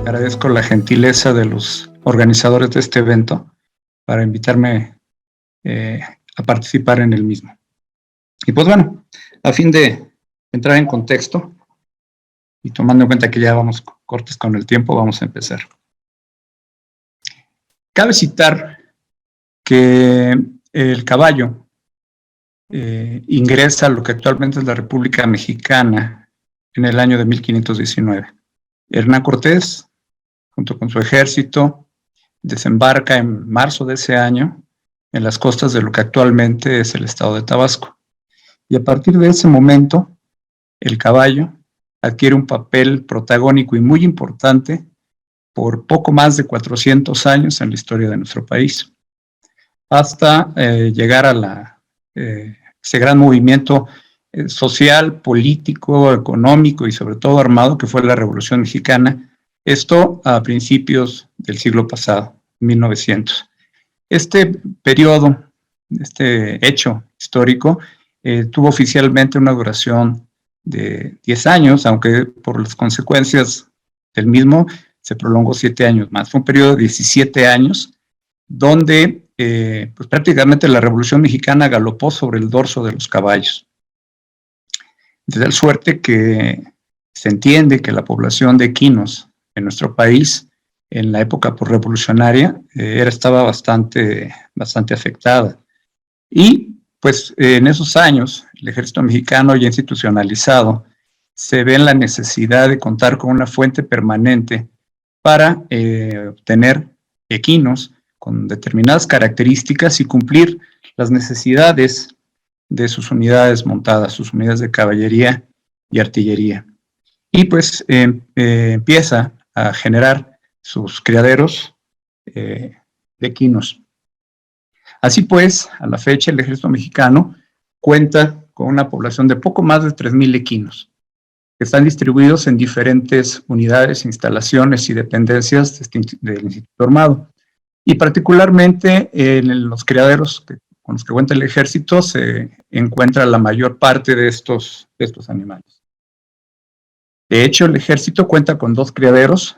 Agradezco la gentileza de los organizadores de este evento para invitarme a participar en el mismo. Y pues bueno, a fin de entrar en contexto y tomando en cuenta que ya vamos cortos con el tiempo, vamos a empezar. Cabe citar que el caballo ingresa a lo que actualmente es la República Mexicana en el año de 1519. Hernán Cortés, junto con su ejército, desembarca en marzo de ese año en las costas de lo que actualmente es el estado de Tabasco. Y a partir de ese momento, el caballo adquiere un papel protagónico y muy importante por poco más de 400 años en la historia de nuestro país, hasta llegar a ese gran movimiento social, político, económico y sobre todo armado que fue la Revolución Mexicana, esto a principios del siglo pasado, 1900. Este periodo, este hecho histórico, tuvo oficialmente una duración de 10 años, aunque por las consecuencias del mismo se prolongó 7 años más. Fue un periodo de 17 años donde pues prácticamente la Revolución Mexicana galopó sobre el dorso de los caballos. De tal suerte que se entiende que la población de equinos en nuestro país en la época posrevolucionaria estaba bastante afectada. Y pues en esos años el ejército mexicano ya institucionalizado se ve en la necesidad de contar con una fuente permanente para obtener equinos con determinadas características y cumplir las necesidades de sus unidades montadas, sus unidades de caballería y artillería. Y pues empieza a generar sus criaderos de equinos. Así pues, a la fecha el ejército mexicano cuenta con una población de poco más de 3,000 equinos, que están distribuidos en diferentes unidades, instalaciones y dependencias del Instituto Armado. Y particularmente en los criaderos con los que cuenta el ejército se encuentra la mayor parte de estos animales. De hecho, el ejército cuenta con 2 criaderos.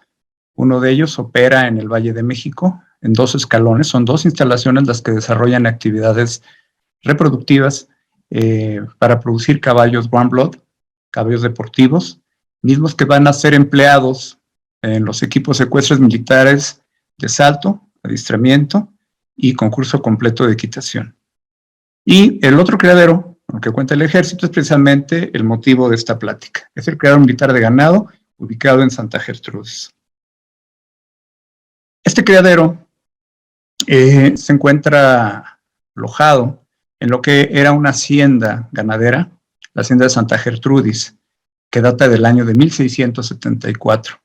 Uno de ellos opera en el Valle de México en 2 escalones. Son 2 instalaciones las que desarrollan actividades reproductivas para producir caballos One Blood, caballos deportivos, mismos que van a ser empleados en los equipos ecuestres militares de salto, adiestramiento y concurso completo de equitación. Y el otro criadero, con el que cuenta el ejército, es precisamente el motivo de esta plática. Es el criadero militar de ganado, ubicado en Santa Gertrudis. Este criadero se encuentra alojado en lo que era una hacienda ganadera, la hacienda de Santa Gertrudis, que data del año de 1674.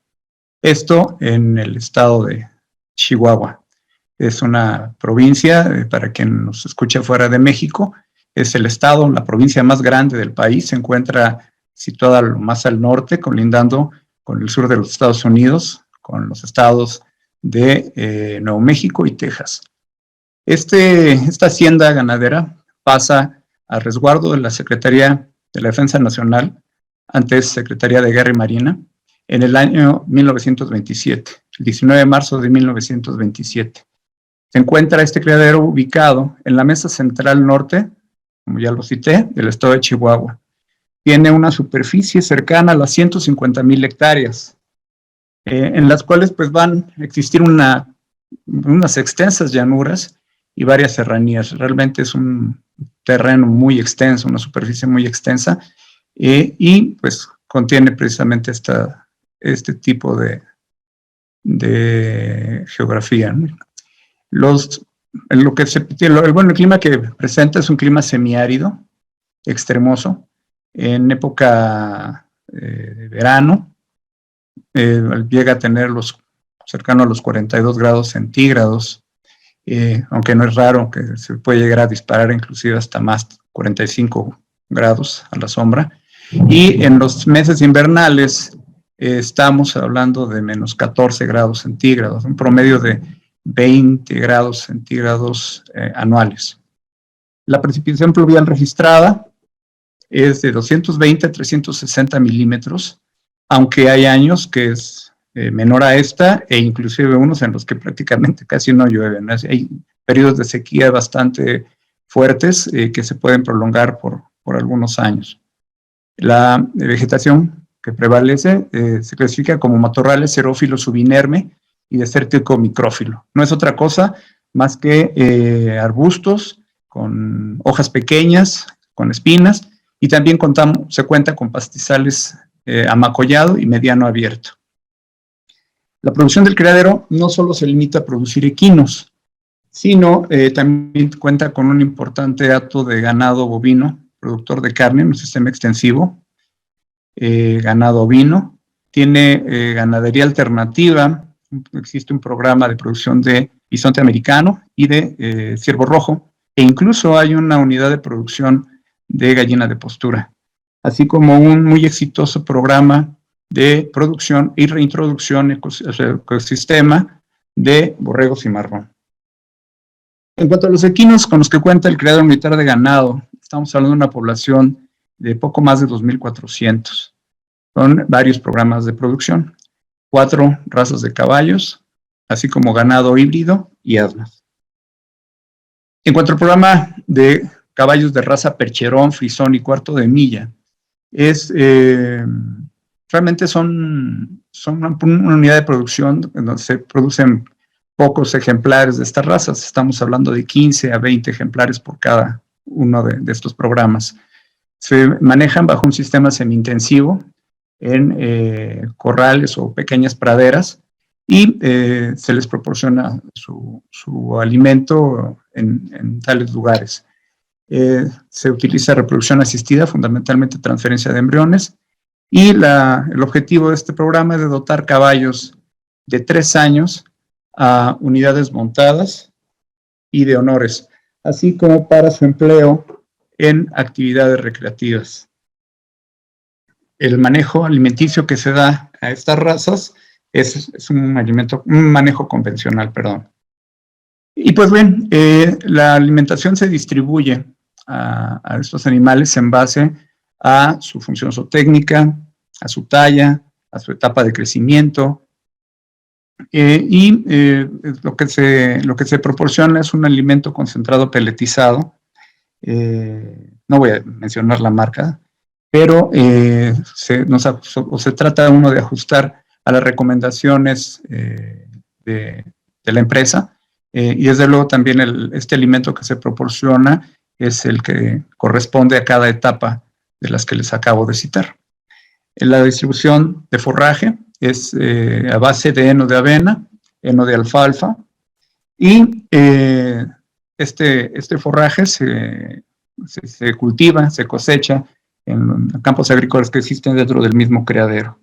Esto en el estado de Chihuahua. Es una provincia, para quien nos escuche fuera de México, es el estado, la provincia más grande del país, se encuentra situada más al norte, colindando con el sur de los Estados Unidos, con los estados de Nuevo México y Texas. Esta hacienda ganadera pasa a resguardo de la Secretaría de la Defensa Nacional, antes Secretaría de Guerra y Marina, en el año 1927, el 19 de marzo de 1927. Se encuentra este criadero ubicado en la mesa central norte, como ya lo cité, del estado de Chihuahua. Tiene una superficie cercana a las 150,000 hectáreas, en las cuales pues van a existir unas extensas llanuras y varias serranías. Realmente es un terreno muy extenso, una superficie muy extensa, y pues contiene precisamente este tipo de geografía, ¿no? El clima que presenta es un clima semiárido, extremoso. En época de verano llega a tener cercano a los 42 grados centígrados, aunque no es raro que se puede llegar a disparar inclusive hasta más 45 grados a la sombra. Y en los meses invernales estamos hablando de menos 14 grados centígrados, un promedio de 20 grados centígrados anuales. La precipitación pluvial registrada es de 220 a 360 milímetros, aunque hay años que es menor a esta, e inclusive unos en los que prácticamente casi no llueve, ¿no? Hay periodos de sequía bastante fuertes que se pueden prolongar por algunos años. La vegetación que prevalece se clasifica como matorrales xerófilo subinerme y desértico micrófilo. No es otra cosa más que arbustos con hojas pequeñas, con espinas, y también se cuenta con pastizales amacollado y mediano abierto. La producción del criadero no solo se limita a producir equinos, sino también cuenta con un importante hato de ganado bovino, productor de carne en un sistema extensivo, ganado ovino, tiene ganadería alternativa, existe un programa de producción de bisonte americano y de ciervo rojo, e incluso hay una unidad de producción de gallina de postura, así como un muy exitoso programa de producción y reintroducción ecosistema de borregos y marrón. En cuanto a los equinos con los que cuenta el criadero militar de ganado, estamos hablando de una población de poco más de 2.400. Son varios programas de producción, 4 razas de caballos, así como ganado híbrido y asnas. En cuanto al programa de caballos de raza percherón, frisón y cuarto de milla, realmente son una unidad de producción donde se producen pocos ejemplares de estas razas. Estamos hablando de 15 a 20 ejemplares por cada uno de estos programas. Se manejan bajo un sistema semi-intensivo en corrales o pequeñas praderas, y se les proporciona su alimento en tales lugares. Se utiliza reproducción asistida, fundamentalmente transferencia de embriones, y el objetivo de este programa es de dotar caballos de 3 años a unidades montadas y de honores, así como para su empleo en actividades recreativas. El manejo alimenticio que se da a estas razas es un manejo convencional, perdón. Y pues bien, la alimentación se distribuye a estos animales en base a su función zootécnica, a su talla, a su etapa de crecimiento, lo que se proporciona es un alimento concentrado peletizado. No voy a mencionar la marca, pero se trata uno de ajustar a las recomendaciones de la empresa, y desde luego también este alimento que se proporciona es el que corresponde a cada etapa de las que les acabo de citar. En la distribución de forraje es a base de heno de avena, heno de alfalfa, y este forraje se cultiva, se cosecha en campos agrícolas que existen dentro del mismo criadero.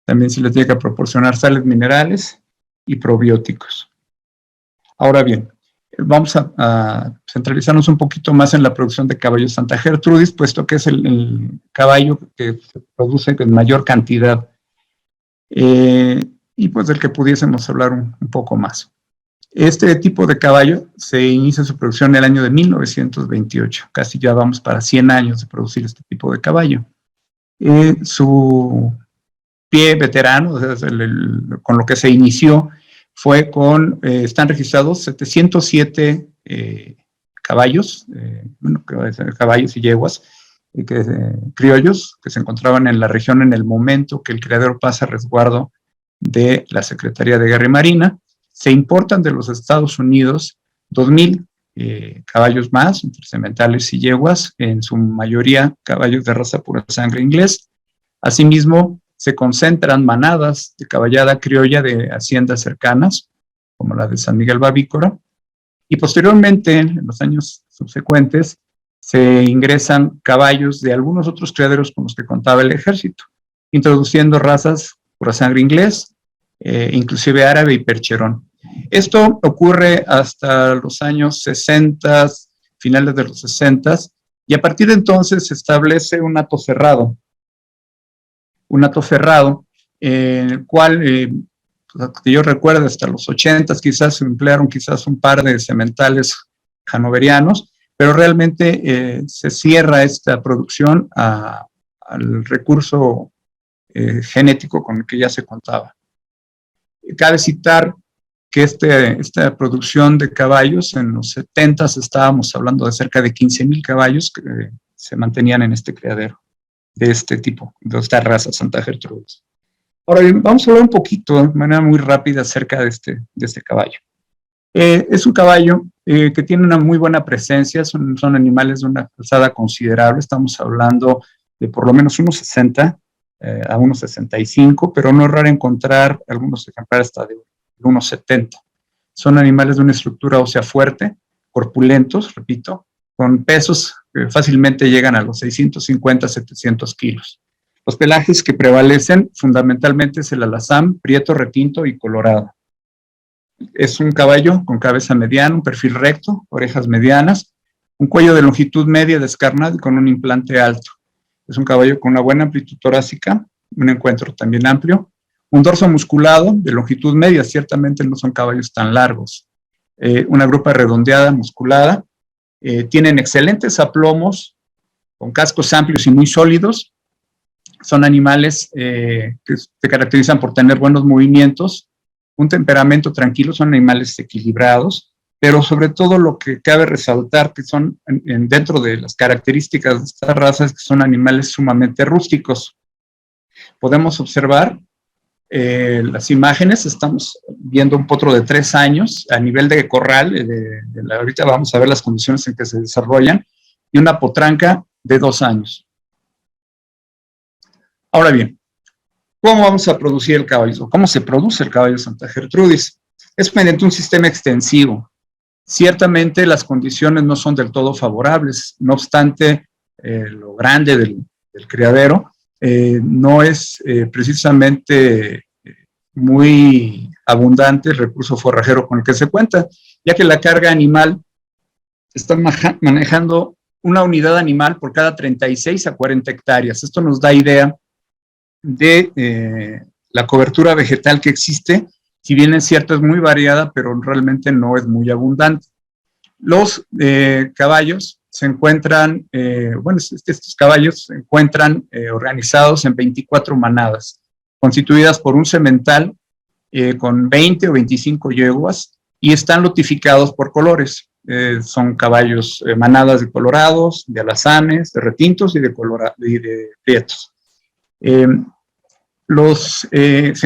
También se les llega a proporcionar sales minerales y probióticos. Ahora bien, vamos a centralizarnos un poquito más en la producción de caballos Santa Gertrudis, puesto que es el caballo que se produce en mayor cantidad, y pues del que pudiésemos hablar un poco más. Este tipo de caballo se inicia su producción en el año de 1928, casi ya vamos para 100 años de producir este tipo de caballo. Su pie veterano, o sea, con lo que se inició, fue están registrados 707 caballos, caballos y yeguas, criollos, que se encontraban en la región en el momento que el criadero pasa a resguardo de la Secretaría de Guerra y Marina. Se importan de los Estados Unidos 2,000 caballos más, entre sementales y yeguas, en su mayoría caballos de raza pura sangre inglés. Asimismo, se concentran manadas de caballada criolla de haciendas cercanas, como la de San Miguel Bavícora, y posteriormente, en los años subsecuentes, se ingresan caballos de algunos otros criaderos con los que contaba el ejército, introduciendo razas pura sangre inglés, inclusive árabe y percherón. Esto ocurre hasta los años 60, finales de los 60, y a partir de entonces se establece un hato cerrado, en el cual, que yo recuerdo, hasta los 80 quizás se emplearon quizás un par de sementales hanoverianos, pero realmente se cierra esta producción al recurso genético con el que ya se contaba. Cabe citar que esta producción de caballos, en los 70 estábamos hablando de cerca de 15,000 caballos que se mantenían en este criadero, de este tipo, de esta raza Santa Gertrudis. Ahora bien, vamos a hablar un poquito, de manera muy rápida, acerca de este caballo. Es un caballo que tiene una muy buena presencia, son animales de una alzada considerable, estamos hablando de por lo menos unos 60 a unos 65, pero no es raro encontrar algunos ejemplares hasta de unos 70. Son animales de una estructura ósea fuerte, corpulentos, repito, con pesos que fácilmente llegan a los 650, 700 kilos. Los pelajes que prevalecen fundamentalmente es el alazán, prieto, retinto y colorado. Es un caballo con cabeza mediana, un perfil recto, orejas medianas, un cuello de longitud media descarnado y con un implante alto. Es un caballo con una buena amplitud torácica, un encuentro también amplio, un dorso musculado de longitud media, ciertamente no son caballos tan largos, una grupa redondeada, musculada, tienen excelentes aplomos, con cascos amplios y muy sólidos, son animales que se caracterizan por tener buenos movimientos, un temperamento tranquilo, son animales equilibrados, pero sobre todo lo que cabe resaltar que son dentro de las características de estas razas, que son animales sumamente rústicos. Podemos observar las imágenes, estamos viendo un potro de 3 años a nivel de corral, ahorita vamos a ver las condiciones en que se desarrollan, y una potranca de 2 años. Ahora bien, ¿cómo vamos a producir el caballo? ¿Cómo se produce el caballo Santa Gertrudis? Es mediante un sistema extensivo. Ciertamente las condiciones no son del todo favorables, no obstante lo grande del criadero no es precisamente muy abundante el recurso forrajero con el que se cuenta, ya que la carga animal está manejando una unidad animal por cada 36 a 40 hectáreas. Esto nos da idea de la cobertura vegetal que existe, si bien es cierto es muy variada, pero realmente no es muy abundante. Los caballos se encuentran, estos caballos se encuentran organizados en 24 manadas, constituidas por un semental con 20 o 25 yeguas y están lotificados por colores. Son caballos, manadas de colorados, de alazanes, de retintos y de prietos. Se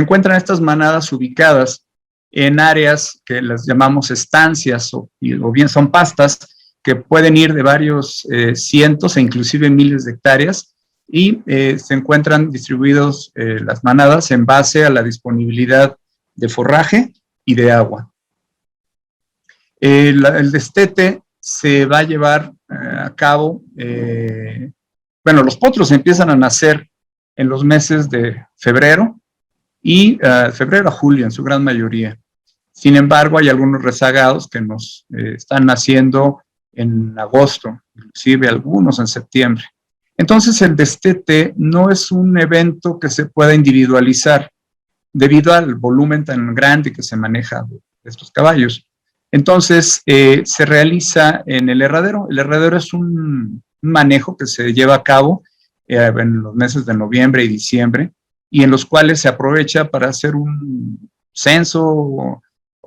encuentran estas manadas ubicadas en áreas que las llamamos estancias o bien son pastas que pueden ir de varios cientos e inclusive miles de hectáreas y se encuentran distribuidos las manadas en base a la disponibilidad de forraje y de agua. El destete se va a llevar a cabo, los potros empiezan a nacer en los meses de febrero y febrero a julio en su gran mayoría. Sin embargo, hay algunos rezagados que nos están naciendo en agosto, inclusive algunos en septiembre. Entonces, el destete no es un evento que se pueda individualizar debido al volumen tan grande que se maneja de estos caballos. Entonces, se realiza en el herradero. El herradero es un manejo que se lleva a cabo en los meses de noviembre y diciembre, y en los cuales se aprovecha para hacer un censo o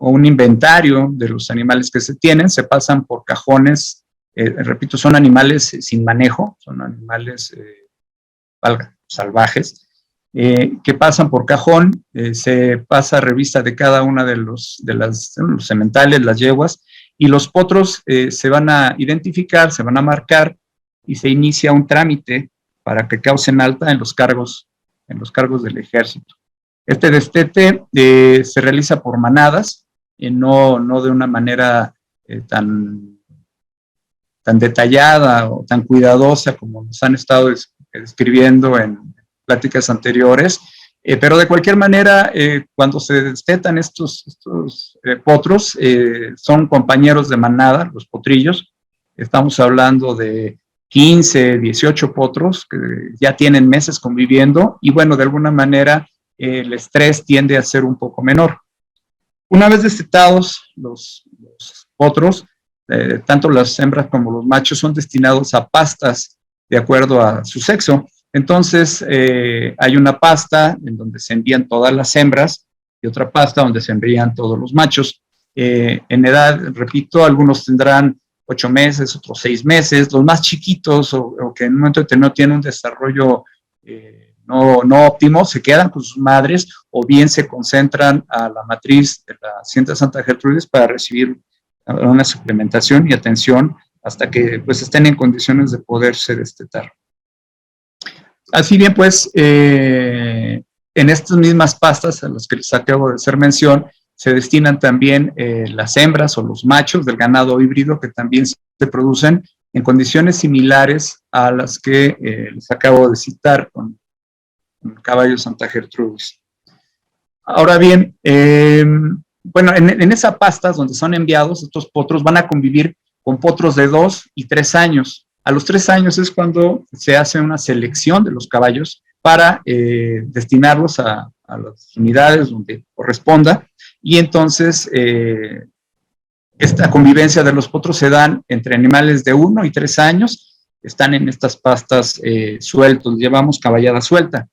un inventario de los animales que se tienen, se pasan por cajones, repito, son animales sin manejo, son animales salvajes, que pasan por cajón, se pasa revista de cada una de los sementales, las yeguas, y los potros se van a identificar, se van a marcar, y se inicia un trámite para que causen alta en los cargos del ejército. Este destete se realiza por manadas, no de una manera tan detallada o tan cuidadosa como nos han estado describiendo en pláticas anteriores, pero de cualquier manera, cuando se destetan estos potros, son compañeros de manada, los potrillos. Estamos hablando de 15, 18 potros que ya tienen meses conviviendo y bueno, de alguna manera el estrés tiende a ser un poco menor. Una vez destetados los potros, tanto las hembras como los machos son destinados a pastas de acuerdo a su sexo. Entonces hay una pasta en donde se envían todas las hembras y otra pasta donde se embriagan todos los machos. En edad, repito, algunos tendrán 8 meses, otros 6 meses, los más chiquitos o que en un momento no tienen un desarrollo no óptimo, se quedan con sus madres o bien se concentran a la matriz de la Hacienda Santa Gertrudis para recibir una suplementación y atención hasta que pues estén en condiciones de poderse destetar. Así bien, pues, en estas mismas pastas a las que les acabo de hacer mención, se destinan también las hembras o los machos del ganado híbrido que también se producen en condiciones similares a las que les acabo de citar con el caballo Santa Gertrudis. Ahora bien, bueno, en esa pasta donde son enviados, estos potros van a convivir con potros de 2 y 3 años. A los 3 años es cuando se hace una selección de los caballos para destinarlos a las unidades donde corresponda, y entonces esta convivencia de los potros se dan entre animales de 1 y 3 años, están en estas pastas sueltos, llevamos caballada suelta.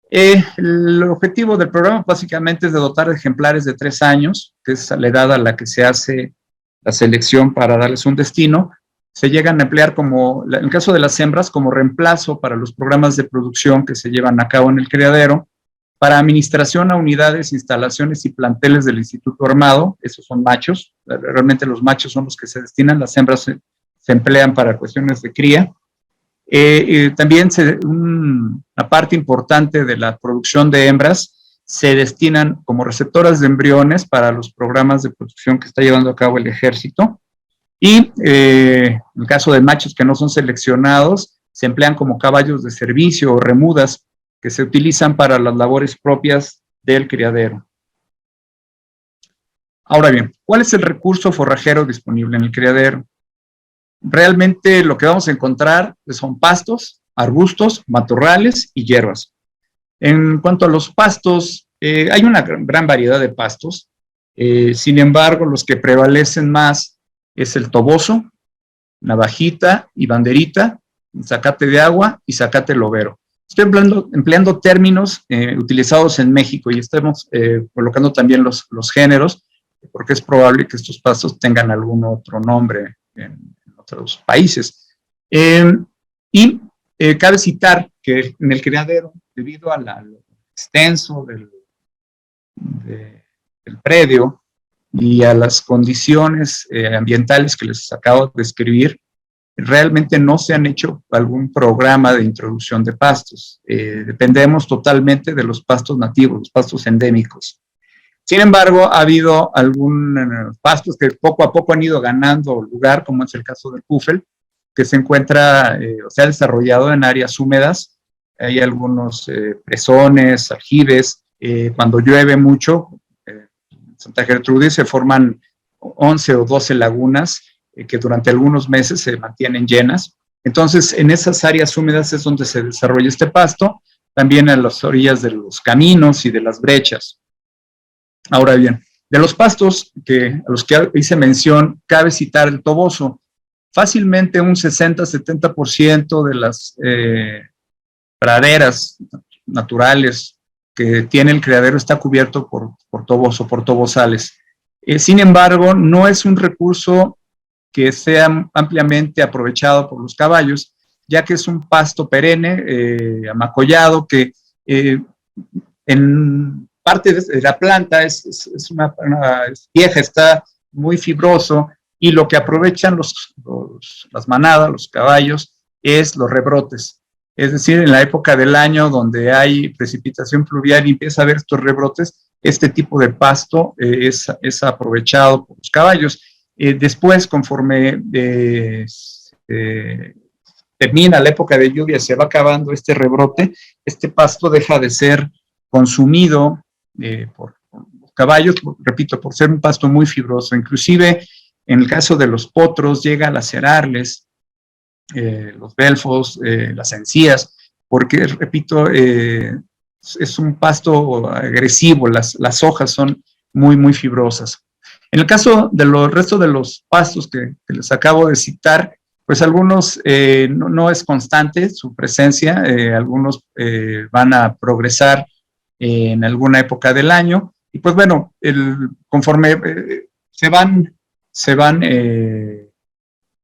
El objetivo del programa básicamente es de dotar de ejemplares de 3 años, que es la edad a la que se hace la selección para darles un destino. Se llegan a emplear como, en el caso de las hembras, como reemplazo para los programas de producción que se llevan a cabo en el criadero, para administración a unidades, instalaciones y planteles del Instituto Armado. Esos son machos, realmente los machos son los que se destinan, las hembras se emplean para cuestiones de cría. También una parte importante de la producción de hembras se destinan como receptoras de embriones para los programas de producción que está llevando a cabo el ejército, y en el caso de machos que no son seleccionados, se emplean como caballos de servicio o remudas que se utilizan para las labores propias del criadero. Ahora bien, ¿cuál es el recurso forrajero disponible en el criadero? Realmente lo que vamos a encontrar son pastos, arbustos, matorrales y hierbas. En cuanto a los pastos, hay una gran variedad de pastos. Sin embargo, los que prevalecen más es el toboso, navajita y banderita, zacate de agua y zacate lobero. Estoy empleando términos utilizados en México, y estamos colocando también los géneros, porque es probable que estos pastos tengan algún otro nombre en otros países. Cabe citar que en el criadero, debido a lo extenso del predio y a las condiciones ambientales que les acabo de describir, realmente no se han hecho algún programa de introducción de pastos. Dependemos totalmente de los pastos nativos, los pastos endémicos. Sin embargo, ha habido algunos pastos que poco a poco han ido ganando lugar, como es el caso del Kuffel, que se encuentra o se ha desarrollado en áreas húmedas. Hay algunos presones, aljibes. Cuando llueve mucho, en Santa Gertrudis se forman 11 o 12 lagunas que durante algunos meses se mantienen llenas. Entonces, en esas áreas húmedas es donde se desarrolla este pasto, también a las orillas de los caminos y de las brechas. Ahora bien, de los pastos a los que hice mención, cabe citar el toboso. Fácilmente un 60-70% de las praderas naturales que tiene el criadero está cubierto por toboso, por tobosales. Sin embargo, no es un recurso que sea ampliamente aprovechado por los caballos, ya que es un pasto perenne, amacollado, que en parte de la planta es vieja, está muy fibroso, y lo que aprovechan las manadas, los caballos, es los rebrotes. Es decir, en la época del año donde hay precipitación pluvial y empieza a haber estos rebrotes, este tipo de pasto es aprovechado por los caballos. Después, conforme termina la época de lluvia, se va acabando este rebrote, este pasto deja de ser consumido por los caballos, repito, por ser un pasto muy fibroso. Inclusive, en el caso de los potros, llega a lacerarles los belfos, las encías, porque, repito, es un pasto agresivo, las hojas son muy, muy fibrosas. En el caso de los restos de los pastos que les acabo de citar, pues algunos no es constante su presencia, algunos van a progresar en alguna época del año, Y pues bueno, conforme se van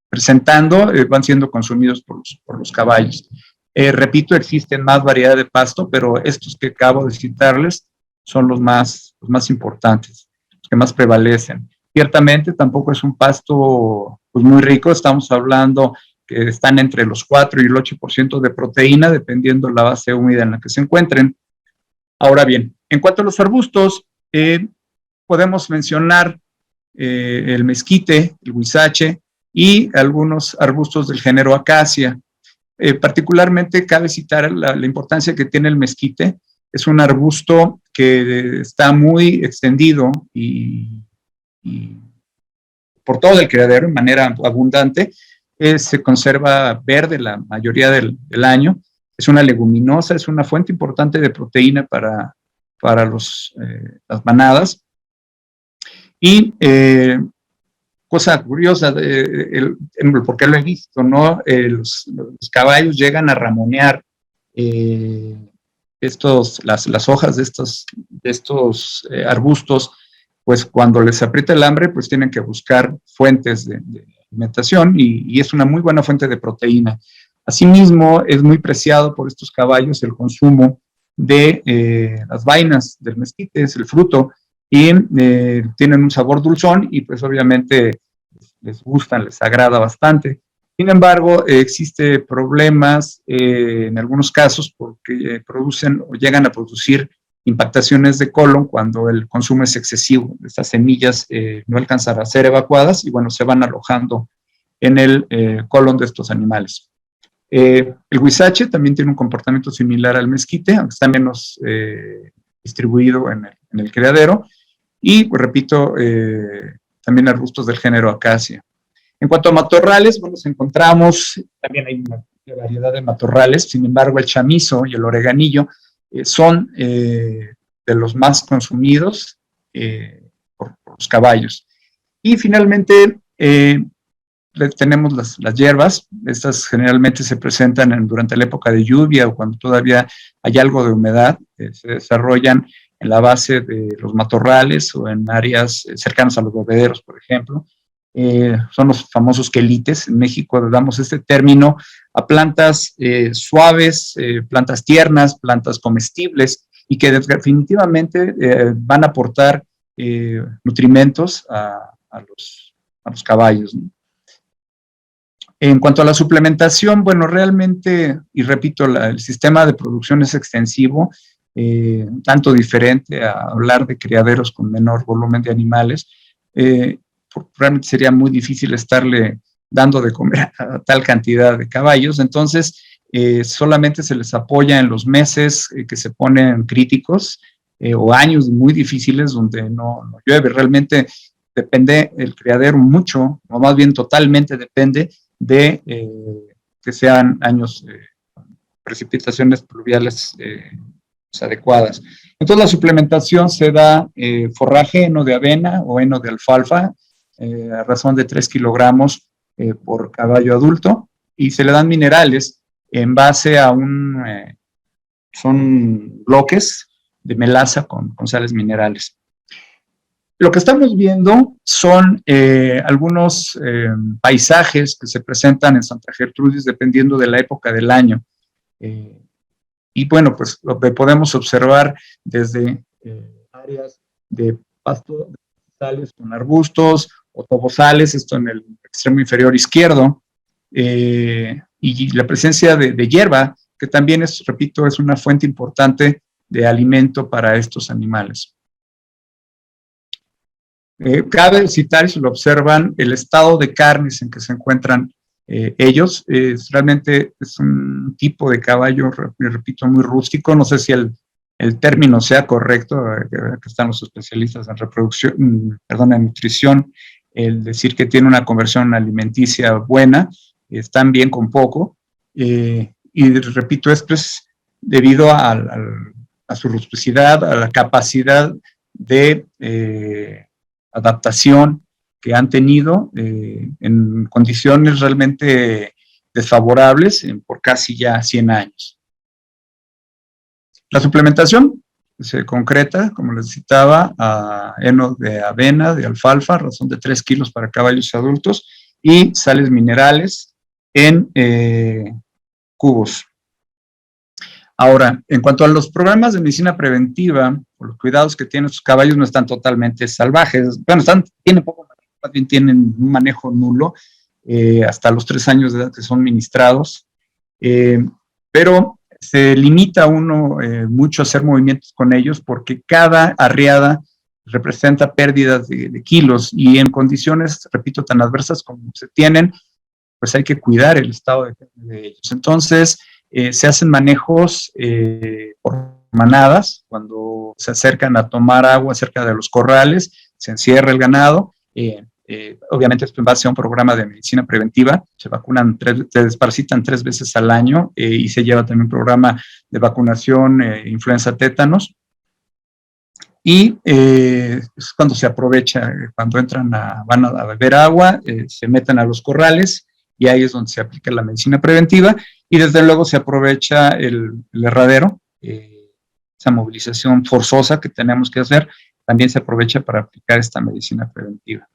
presentando, van siendo consumidos por los caballos. Repito, existen más variedad de pasto, pero estos que acabo de citarles son los más importantes, los que más prevalecen. Ciertamente tampoco es un pasto pues, muy rico, estamos hablando que están entre los 4 y el 8% de proteína, dependiendo la base húmeda en la que se encuentren. Ahora bien, en cuanto a los arbustos, podemos mencionar el mezquite, el huizache y algunos arbustos del género acacia. Particularmente cabe citar la importancia que tiene el mezquite. Es un arbusto que está muy extendido y por todo el criadero de manera abundante. Se conserva verde la mayoría del año. Es una leguminosa, es una fuente importante de proteína para las manadas. Y cosa curiosa, porque lo he visto, ¿no? Los caballos llegan a ramonear las hojas de estos arbustos, pues cuando les aprieta el hambre, pues tienen que buscar fuentes de alimentación y es una muy buena fuente de proteína. Asimismo, es muy preciado por estos caballos el consumo de las vainas del mezquite, es el fruto, y tienen un sabor dulzón y pues obviamente les gustan, les agrada bastante. Sin embargo, existe problemas en algunos casos porque producen o llegan a producir impactaciones de colon cuando el consumo es excesivo. Estas semillas no alcanzan a ser evacuadas y bueno, se van alojando en el colon de estos animales. El huizache también tiene un comportamiento similar al mezquite, aunque está menos distribuido en el criadero. Y, pues, repito, también arbustos del género acacia. En cuanto a matorrales, bueno, encontramos, también hay una variedad de matorrales, sin embargo, el chamizo y el oreganillo son de los más consumidos por los caballos. Y finalmente, tenemos las hierbas. Estas generalmente se presentan durante la época de lluvia o cuando todavía hay algo de humedad. Se desarrollan en la base de los matorrales o en áreas cercanas a los bebederos, por ejemplo. Son los famosos quelites. En México damos este término a plantas suaves, plantas tiernas, plantas comestibles y que definitivamente van a aportar nutrimentos a los caballos, ¿no? En cuanto a la suplementación, bueno, realmente, y repito, el sistema de producción es extensivo, tanto diferente a hablar de criaderos con menor volumen de animales. Realmente sería muy difícil estarle dando de comer a tal cantidad de caballos, entonces solamente se les apoya en los meses que se ponen críticos o años muy difíciles donde no llueve. Realmente depende el criadero mucho, o más bien totalmente depende de que sean años precipitaciones pluviales adecuadas. Entonces la suplementación se da forraje, heno de avena o heno de alfalfa, a razón de 3 kilogramos por caballo adulto, y se le dan minerales en base a son bloques de melaza con sales minerales. Lo que estamos viendo son algunos paisajes que se presentan en Santa Gertrudis dependiendo de la época del año. Y bueno, pues lo que podemos observar desde áreas de pasto, de con arbustos o tobosales, esto en el extremo inferior izquierdo, y la presencia de hierba, que también es, repito, es una fuente importante de alimento para estos animales. Cabe citar, si lo observan, el estado de carnes en que se encuentran ellos. Realmente es un tipo de caballo, repito, muy rústico. No sé si el término sea correcto, que están los especialistas en reproducción, perdón, en nutrición, el decir que tiene una conversión alimenticia buena, están bien con poco. Y repito, esto es debido a su rusticidad, a la capacidad de adaptación que han tenido en condiciones realmente desfavorables por casi ya 100 años. La suplementación se concreta, como les citaba, a heno de avena, de alfalfa, a razón de 3 kilos para caballos adultos, y sales minerales en cubos. Ahora, en cuanto a los programas de medicina preventiva, o los cuidados que tienen sus caballos no están totalmente salvajes. Bueno, tienen poco manejo, más bien tienen un manejo nulo, hasta los 3 años de edad que son ministrados, pero se limita uno mucho a hacer movimientos con ellos porque cada arriada representa pérdidas de kilos y en condiciones, repito, tan adversas como se tienen, pues hay que cuidar el estado de ellos. Entonces, se hacen manejos por manadas, cuando se acercan a tomar agua cerca de los corrales, se encierra el ganado, obviamente esto en base a un programa de medicina preventiva, se vacunan, se desparasitan 3 veces al año y se lleva también un programa de vacunación influenza tétanos. Y es cuando se aprovecha, cuando van a beber agua, se meten a los corrales y ahí es donde se aplica la medicina preventiva y desde luego se aprovecha el herradero, esa movilización forzosa que tenemos que hacer, también se aprovecha para aplicar esta medicina preventiva.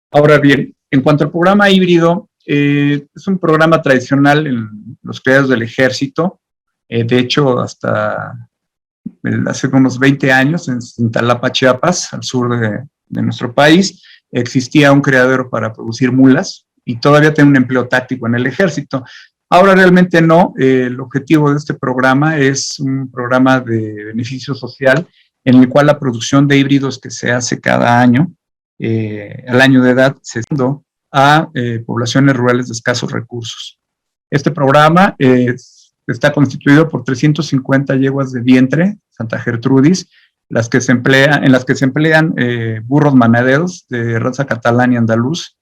Ahora bien, en cuanto al programa híbrido, es un programa tradicional en los criados del ejército, de hecho hasta hace unos 20 años en Cintalapa, Chiapas, al sur de nuestro país, existía un criadero para producir mulas y todavía tiene un empleo táctico en el ejército. Ahora realmente no, el objetivo de este programa es un programa de beneficio social en el cual la producción de híbridos que se hace cada año, al año de edad, se está a poblaciones rurales de escasos recursos. Este programa está constituido por 350 yeguas de vientre, Santa Gertrudis, en las que se emplean burros manaderos de raza catalán y andaluz,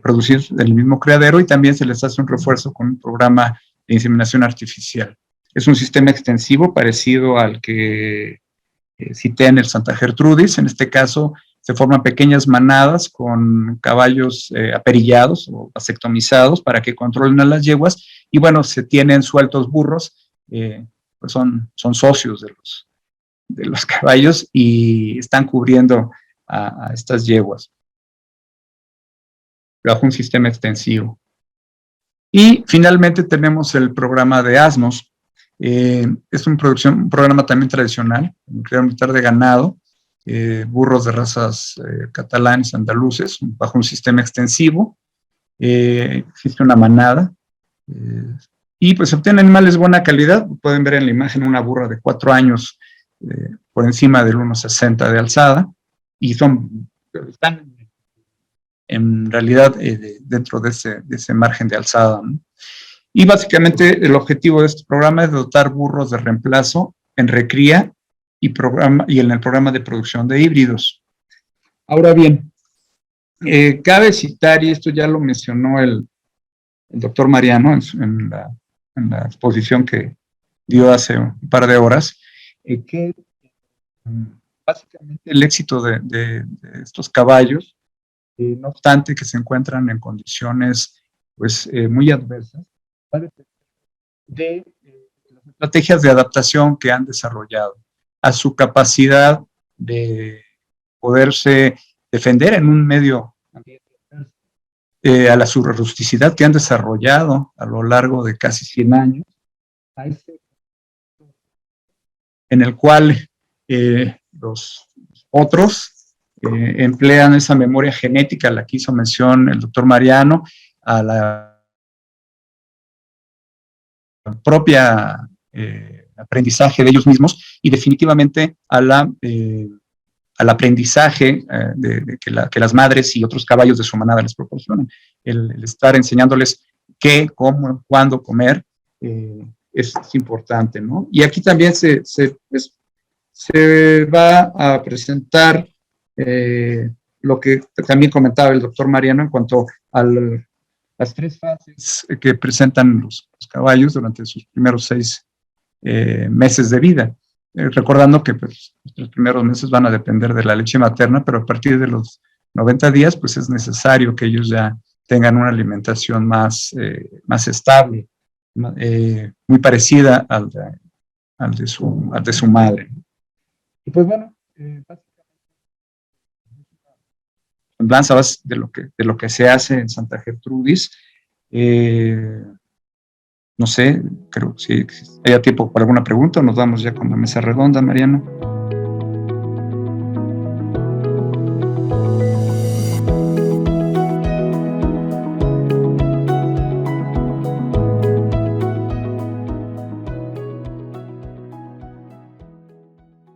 producidos del mismo criadero, y también se les hace un refuerzo con un programa de inseminación artificial. Es un sistema extensivo parecido al que cité en el Santa Gertrudis. En este caso se forman pequeñas manadas con caballos aperillados o vasectomizados para que controlen a las yeguas, y bueno, se tienen sueltos burros, pues son socios de los caballos y están cubriendo a estas yeguas bajo un sistema extensivo. Y finalmente tenemos el programa de asnos. Es un programa también tradicional, un criadero militar de ganado, burros de razas catalanes, andaluces, bajo un sistema extensivo. Existe una manada, y pues se obtienen animales de buena calidad. Pueden ver en la imagen una burra de 4 años por encima del 1,60 de alzada, y están en realidad dentro de ese margen de alzada, ¿no? Y básicamente el objetivo de este programa es dotar burros de reemplazo en recría y en el programa de producción de híbridos. Ahora bien, cabe citar, y esto ya lo mencionó el doctor Mariano en la exposición que dio hace un par de horas, que básicamente el éxito de estos caballos, no obstante que se encuentran en condiciones pues, muy adversas, va a depender de las estrategias de adaptación que han desarrollado, a su capacidad de poderse defender en un medio ambiente, a la su rusticidad que han desarrollado a lo largo de casi 100 años, en el cual los otros emplean esa memoria genética a la que hizo mención el doctor Mariano, a la propia aprendizaje de ellos mismos y definitivamente al aprendizaje que las madres y otros caballos de su manada les proporcionan. El estar enseñándoles qué, cómo, cuándo comer es importante, ¿no? Y aquí también se va a presentar lo que también comentaba el doctor Mariano en cuanto a las 3 fases que presentan los caballos durante sus primeros 6 meses de vida. Recordando que pues, los primeros meses van a depender de la leche materna, pero a partir de los 90 días pues es necesario que ellos ya tengan una alimentación más estable, muy parecida al de su madre. Y pues bueno, semblanza de lo que se hace en Santa Gertrudis. No sé, creo que si haya tiempo para alguna pregunta, nos vamos ya con la mesa redonda, Mariano.